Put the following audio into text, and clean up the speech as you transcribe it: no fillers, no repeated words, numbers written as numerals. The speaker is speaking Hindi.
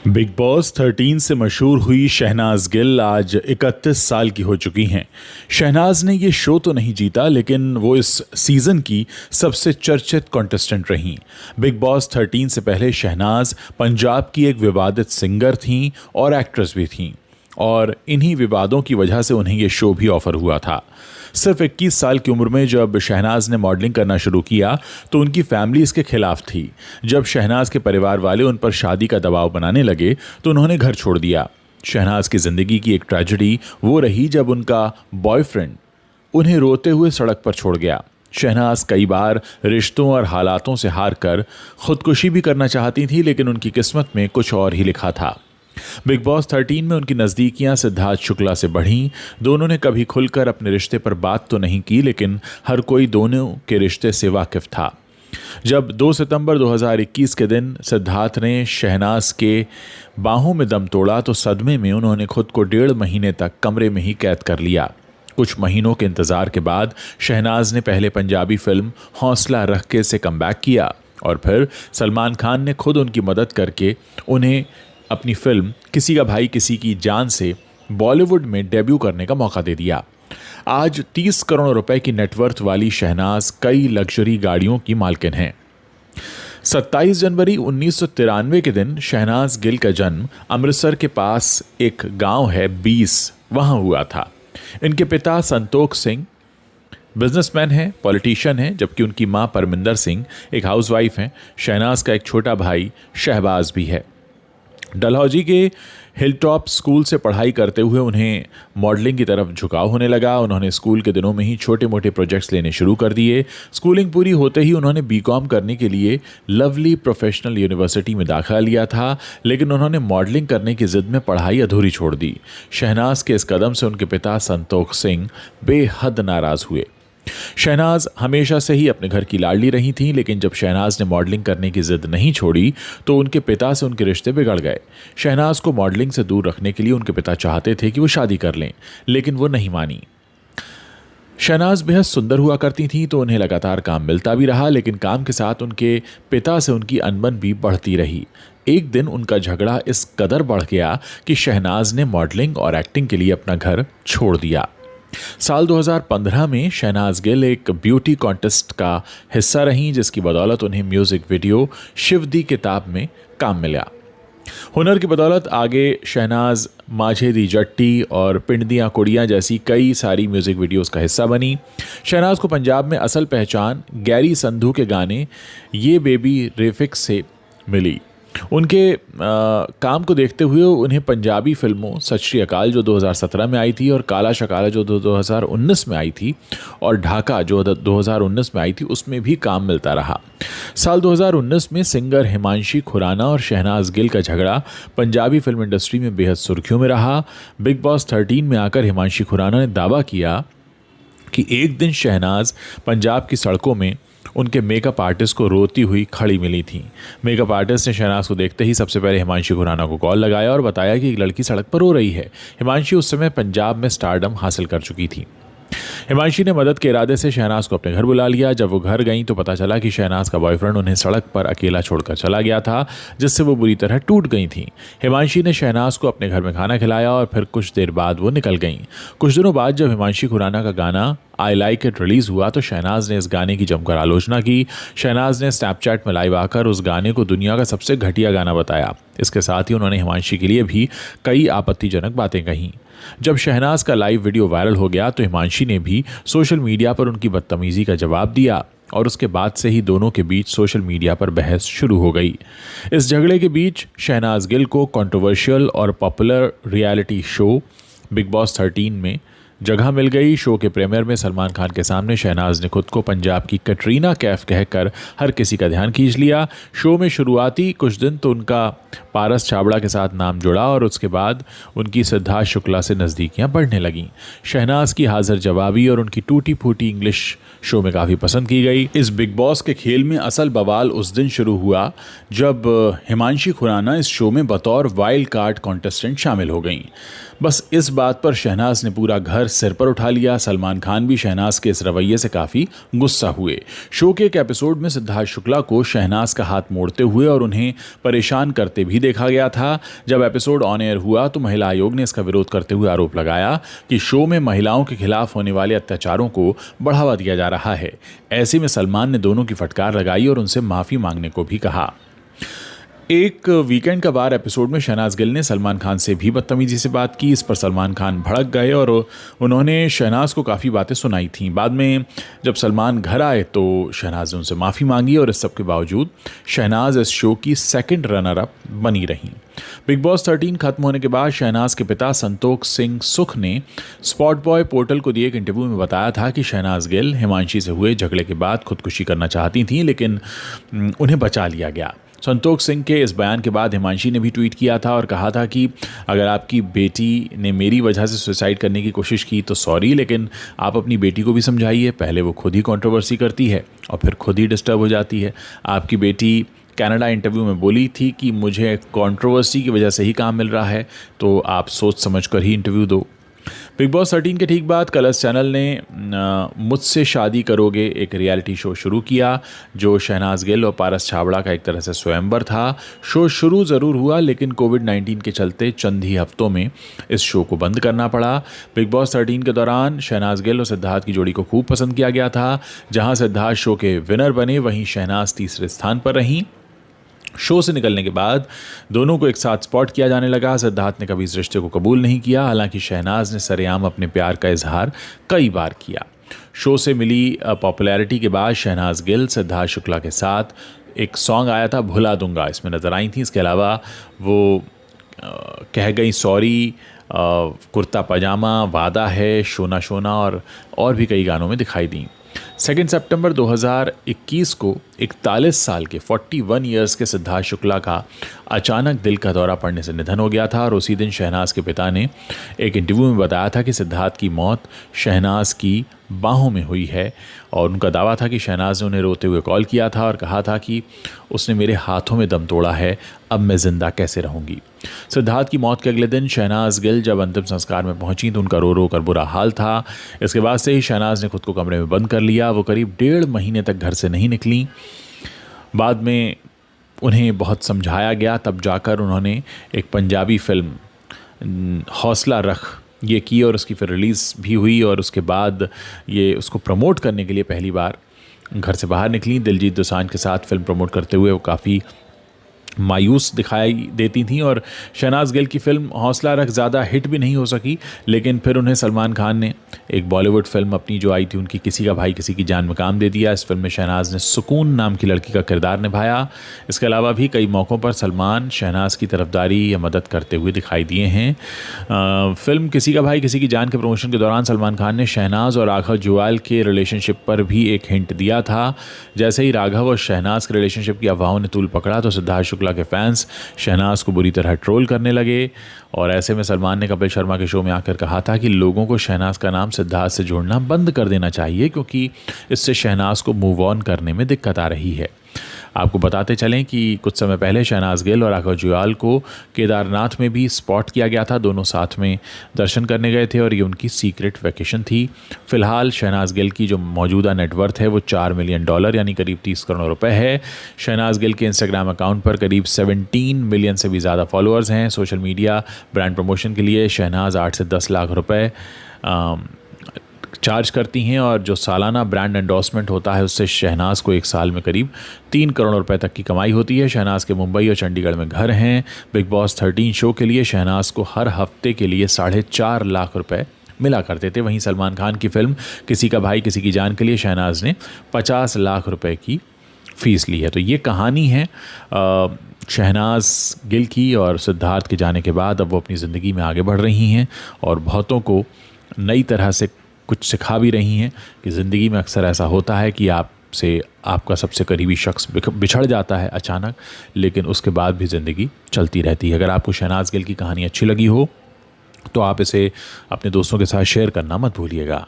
बिग बॉस 13 से मशहूर हुई शहनाज गिल आज 31 साल की हो चुकी हैं। शहनाज ने ये शो तो नहीं जीता, लेकिन वो इस सीजन की सबसे चर्चित कॉन्टेस्टेंट रहीं। बिग बॉस 13 से पहले शहनाज पंजाब की एक विवादित सिंगर थीं और एक्ट्रेस भी थीं, और इन्हीं विवादों की वजह से उन्हें ये शो भी ऑफर हुआ था। सिर्फ 21 साल की उम्र में जब शहनाज ने मॉडलिंग करना शुरू किया तो उनकी फैमिली इसके खिलाफ थी। जब शहनाज के परिवार वाले उन पर शादी का दबाव बनाने लगे तो उन्होंने घर छोड़ दिया। शहनाज की जिंदगी की एक ट्रेजेडी वो रही जब उनका बॉयफ्रेंड उन्हें रोते हुए सड़क पर छोड़ गया। शहनाज कई बार रिश्तों और हालातों से हार कर खुदकुशी भी करना चाहती थी, लेकिन उनकी किस्मत में कुछ और ही लिखा था। बिग बॉस 13 में उनकी नज़दीकियां सिद्धार्थ शुक्ला से बढ़ीं। दोनों ने कभी खुलकर अपने रिश्ते पर बात तो नहीं की, लेकिन हर कोई दोनों के रिश्ते से वाकिफ था। जब 2 सितंबर 2021 के दिन सिद्धार्थ ने शहनाज के बाहों में दम तोड़ा तो सदमे में उन्होंने खुद को 1.5 महीने तक कमरे में ही कैद कर लिया। कुछ महीनों के इंतजार के बाद शहनाज ने पहले पंजाबी फिल्म हौसला रख के से कमबैक किया, और फिर सलमान खान ने खुद उनकी मदद करके उन्हें अपनी फिल्म किसी का भाई किसी की जान से बॉलीवुड में डेब्यू करने का मौका दे दिया। आज 30 करोड़ रुपए की नेटवर्थ वाली शहनाज कई लग्जरी गाड़ियों की मालकिन हैं। 27 जनवरी 1993 के दिन शहनाज गिल का जन्म अमृतसर के पास एक गांव है 20 वहां हुआ था। इनके पिता संतोख सिंह बिजनेसमैन हैं, पॉलिटिशियन हैं, जबकि उनकी मां परमिंदर सिंह एक हाउसवाइफ हैं। शहनाज का एक छोटा भाई शहबाज भी है। डलहौजी के हिलटॉप स्कूल से पढ़ाई करते हुए उन्हें मॉडलिंग की तरफ झुकाव होने लगा। उन्होंने स्कूल के दिनों में ही छोटे मोटे प्रोजेक्ट्स लेने शुरू कर दिए। स्कूलिंग पूरी होते ही उन्होंने बीकॉम करने के लिए लवली प्रोफेशनल यूनिवर्सिटी में दाखिला लिया था, लेकिन उन्होंने मॉडलिंग करने की जिद में पढ़ाई अधूरी छोड़ दी। शहनाज के इस कदम से उनके पिता संतोख सिंह बेहद नाराज हुए। शहनाज हमेशा से ही अपने घर की लाडली रही थी, लेकिन जब शहनाज ने मॉडलिंग करने की जिद नहीं छोड़ी तो उनके पिता से उनके रिश्ते बिगड़ गए। शहनाज को मॉडलिंग से दूर रखने के लिए उनके पिता चाहते थे कि वो शादी कर लें, लेकिन वो नहीं मानी। शहनाज बेहद सुंदर हुआ करती थी तो उन्हें लगातार काम मिलता भी रहा, लेकिन काम के साथ उनके पिता से उनकी अनबन भी बढ़ती रही। एक दिन उनका झगड़ा इस कदर बढ़ गया कि शहनाज ने मॉडलिंग और एक्टिंग के लिए अपना घर छोड़ दिया। साल 2015 में शहनाज गिल एक ब्यूटी कॉन्टेस्ट का हिस्सा रहीं, जिसकी बदौलत उन्हें म्यूजिक वीडियो शिव दी किताब में काम मिला। हुनर की बदौलत आगे शहनाज माझे दी जट्टी और पिंड दियां कुड़ियां जैसी कई सारी म्यूजिक वीडियोस का हिस्सा बनी। शहनाज को पंजाब में असल पहचान गैरी संधू के गाने ये बेबी रेफिक्स से मिली। उनके काम को देखते हुए उन्हें पंजाबी फिल्मों सत श्री अकाल जो 2017 में आई थी, और काला शकाला जो 2019 में आई थी, और ढाका जो 2019 में आई थी, उसमें भी काम मिलता रहा। साल 2019 में सिंगर हिमांशी खुराना और शहनाज गिल का झगड़ा पंजाबी फिल्म इंडस्ट्री में बेहद सुर्खियों में रहा। बिग बॉस 13 में आकर हिमांशी खुराना ने दावा किया कि एक दिन शहनाज पंजाब की सड़कों में उनके मेकअप आर्टिस्ट को रोती हुई खड़ी मिली थी। मेकअप आर्टिस्ट ने शहनाज को देखते ही सबसे पहले हिमांशी खुराना को कॉल लगाया और बताया कि एक लड़की सड़क पर रो रही है। हिमांशी उस समय पंजाब में स्टारडम हासिल कर चुकी थी। हिमांशी ने मदद के इरादे से शहनाज को अपने घर बुला लिया। जब वो घर गई तो पता चला कि शहनाज का बॉयफ्रेंड उन्हें सड़क पर अकेला छोड़कर चला गया था, जिससे वो बुरी तरह टूट गई थी। हिमांशी ने शहनाज को अपने घर में खाना खिलाया और फिर कुछ देर बाद वो निकल गईं। कुछ दिनों बाद जब हिमांशी खुराना का गाना आई लाइक इट रिलीज हुआ तो शहनाज ने इस गाने की जमकर आलोचना की। शहनाज ने स्नैपचैट में लाइव आकर उस गाने को दुनिया का सबसे घटिया गाना बताया। इसके साथ ही उन्होंने हिमांशी के लिए भी कई आपत्तिजनक बातें कहीं। जब शहनाज का लाइव वीडियो वायरल हो गया तो हिमांशी ने भी सोशल मीडिया पर उनकी बदतमीजी का जवाब दिया, और उसके बाद से ही दोनों के बीच सोशल मीडिया पर बहस शुरू हो गई। इस झगड़े के बीच शहनाज गिल को कंट्रोवर्शियल और popular reality show big boss 13 में जगह मिल गई। शो के प्रीमियर में सलमान खान के सामने शहनाज ने खुद को पंजाब की कटरीना कैफ कहकर हर किसी का ध्यान खींच लिया। शो में शुरुआती कुछ दिन तो उनका पारस छाबड़ा के साथ नाम जुड़ा, और उसके बाद उनकी सिद्धार्थ शुक्ला से नज़दीकियां बढ़ने लगीं। शहनाज की हाजिर जवाबी और उनकी टूटी फूटी इंग्लिश शो में काफ़ी पसंद की गई। इस बिग बॉस के खेल में असल बवाल उस दिन शुरू हुआ जब हिमांशी खुराना इस शो में बतौर वाइल्ड कार्ड कॉन्टेस्टेंट शामिल हो गईं। बस इस बात पर शहनाज ने पूरा घर सिर पर उठा लिया। सलमान खान भी शहनाज के इस रवैये से काफ़ी गुस्सा हुए। शो के एक एपिसोड में सिद्धार्थ शुक्ला को शहनाज का हाथ मोड़ते हुए और उन्हें परेशान करते भी देखा गया था। जब एपिसोड ऑन एयर हुआ तो महिला आयोग ने इसका विरोध करते हुए आरोप लगाया कि शो में महिलाओं के खिलाफ होने वाले अत्याचारों को बढ़ावा दिया जा रहा है। ऐसे में सलमान ने दोनों की फटकार लगाई और उनसे माफ़ी मांगने को भी कहा। एक वीकेंड का बार एपिसोड में शहनाज गिल ने सलमान खान से भी बदतमीजी से बात की। इस पर सलमान खान भड़क गए और उन्होंने शहनाज को काफ़ी बातें सुनाई थीं। बाद में जब सलमान घर आए तो शहनाज ने उनसे माफ़ी मांगी और इस सब के बावजूद शहनाज इस शो की सेकंड रनर अप बनी रहीं। बिग बॉस 13 खत्म होने के बाद शहनाज के पिता संतोष सिंह सुख ने स्पॉट बॉय पोर्टल को दिए एक इंटरव्यू में बताया था कि शहनाज गिल हिमांशी से हुए झगड़े के बाद खुदकुशी करना चाहती थीं, लेकिन उन्हें बचा लिया गया। संतोष सिंह के इस बयान के बाद हिमांशी ने भी ट्वीट किया था और कहा था कि अगर आपकी बेटी ने मेरी वजह से सुसाइड करने की कोशिश की तो सॉरी, लेकिन आप अपनी बेटी को भी समझाइए। पहले वो खुद ही कंट्रोवर्सी करती है और फिर खुद ही डिस्टर्ब हो जाती है। आपकी बेटी कनाडा इंटरव्यू में बोली थी कि मुझे कंट्रोवर्सी की वजह से ही काम मिल रहा है, तो आप सोच समझ कर ही इंटरव्यू दो। बिग बॉस 13 के ठीक बाद कलर्स चैनल ने मुझसे शादी करोगे एक रियलिटी शो शुरू किया, जो शहनाज गिल और पारस छाबड़ा का एक तरह से स्वयंवर था। शो शुरू ज़रूर हुआ, लेकिन कोविड-19 के चलते चंद ही हफ्तों में इस शो को बंद करना पड़ा। बिग बॉस 13 के दौरान शहनाज गिल और सिद्धार्थ की जोड़ी को खूब पसंद किया गया था। जहां सिद्धार्थ शो के विनर बने, वहीं शहनाज तीसरे स्थान पर रहीं। शो से निकलने के बाद दोनों को एक साथ स्पॉट किया जाने लगा। सिद्धार्थ ने कभी इस रिश्ते को कबूल नहीं किया, हालांकि शहनाज ने सरेआम अपने प्यार का इजहार कई बार किया। शो से मिली पॉपुलैरिटी के बाद शहनाज गिल सिद्धार्थ शुक्ला के साथ एक सॉन्ग आया था भुला दूंगा, इसमें नज़र आई थी। इसके अलावा वो कह गई सॉरी, कुर्ता पजामा, वादा है, शोना शोना और भी कई गानों में दिखाई दी। 2 सितंबर 2021 को 41 साल के 41 ईयर्स के सिद्धार्थ शुक्ला का अचानक दिल का दौरा पड़ने से निधन हो गया था और उसी दिन शहनाज के पिता ने एक इंटरव्यू में बताया था कि सिद्धार्थ की मौत शहनाज की बाहों में हुई है और उनका दावा था कि शहनाज ने उन्हें रोते हुए कॉल किया था और कहा था कि उसने मेरे हाथों में दम तोड़ा है, अब मैं ज़िंदा कैसे रहूँगी। सिद्धार्थ की मौत के अगले दिन शहनाज गिल जब अंतिम संस्कार में पहुंची तो उनका रो रो कर बुरा हाल था। इसके बाद से ही शहनाज ने खुद को कमरे में बंद कर लिया। वो करीब 1.5 महीने तक घर से नहीं निकली। बाद में उन्हें बहुत समझाया गया, तब जाकर उन्होंने एक पंजाबी फिल्म हौसला रख ये की और उसकी फिर रिलीज़ भी हुई और उसके बाद ये उसको प्रमोट करने के लिए पहली बार घर से बाहर निकली। दिलजीत दोसांझ के साथ फिल्म प्रमोट करते हुए वो काफ़ी मायूस दिखाई देती थी और शहनाज गिल की फिल्म हौसला रख ज़्यादा हिट भी नहीं हो सकी, लेकिन फिर उन्हें सलमान खान ने एक बॉलीवुड फिल्म अपनी जो आई थी उनकी किसी का भाई किसी की जान में काम दे दिया। इस फिल्म में शहनाज ने सुकून नाम की लड़की का किरदार निभाया। इसके अलावा भी कई मौक़ों पर सलमान शहनाज की तरफदारी या मदद करते हुए दिखाई दिए हैं। फिल्म किसी का भाई किसी की जान के प्रमोशन के दौरान सलमान खान ने शहनाज और राघव जुयाल के रिलेशनशिप पर भी एक हिंट दिया था। जैसे ही राघव और शहनाज के रिलेशनशिप की अफवाहों ने तूल पकड़ा तो सिद्धार्थ शुक्ला के फैंस शहनाज को बुरी तरह ट्रोल करने लगे और ऐसे में सलमान ने कपिल शर्मा के शो में आकर कहा था कि लोगों को शहनाज का नाम सिद्धार्थ से जोड़ना बंद कर देना चाहिए, क्योंकि इससे शहनाज को मूव ऑन करने में दिक्कत आ रही है। आपको बताते चलें कि कुछ समय पहले शहनाज गिल और राघव जुयाल को केदारनाथ में भी स्पॉट किया गया था। दोनों साथ में दर्शन करने गए थे और ये उनकी सीक्रेट वैकेशन थी। फिलहाल शहनाज गिल की जो मौजूदा नेटवर्थ है वो $4 मिलियन यानी करीब 30 करोड़ रुपए है। शहनाज गिल के इंस्टाग्राम अकाउंट पर करीब 17 मिलियन से भी ज़्यादा फॉलोअर्स हैं। सोशल मीडिया ब्रांड प्रमोशन के लिए शहनाज 8 से 10 लाख रुपए चार्ज करती हैं और जो सालाना ब्रांड एंडोर्समेंट होता है उससे शहनाज को एक साल में करीब 3 करोड़ रुपए तक की कमाई होती है। शहनाज के मुंबई और चंडीगढ़ में घर हैं। बिग बॉस 13 शो के लिए शहनाज को हर हफ्ते के लिए 4.5 लाख रुपए मिला करते थे। वहीं सलमान खान की फिल्म किसी का भाई किसी की जान के लिए शहनाज ने 50 लाख रुपए की फ़ीस ली है। तो ये कहानी है शहनाज गिल की और सिद्धार्थ के जाने के बाद अब वो अपनी ज़िंदगी में आगे बढ़ रही हैं और बहुतों को नई तरह से कुछ सिखा भी रही हैं कि ज़िंदगी में अक्सर ऐसा होता है कि आपका सबसे करीबी शख्स बिछड़ जाता है अचानक, लेकिन उसके बाद भी ज़िंदगी चलती रहती है। अगर आपको शहनाज गिल की कहानी अच्छी लगी हो तो आप इसे अपने दोस्तों के साथ शेयर करना मत भूलिएगा।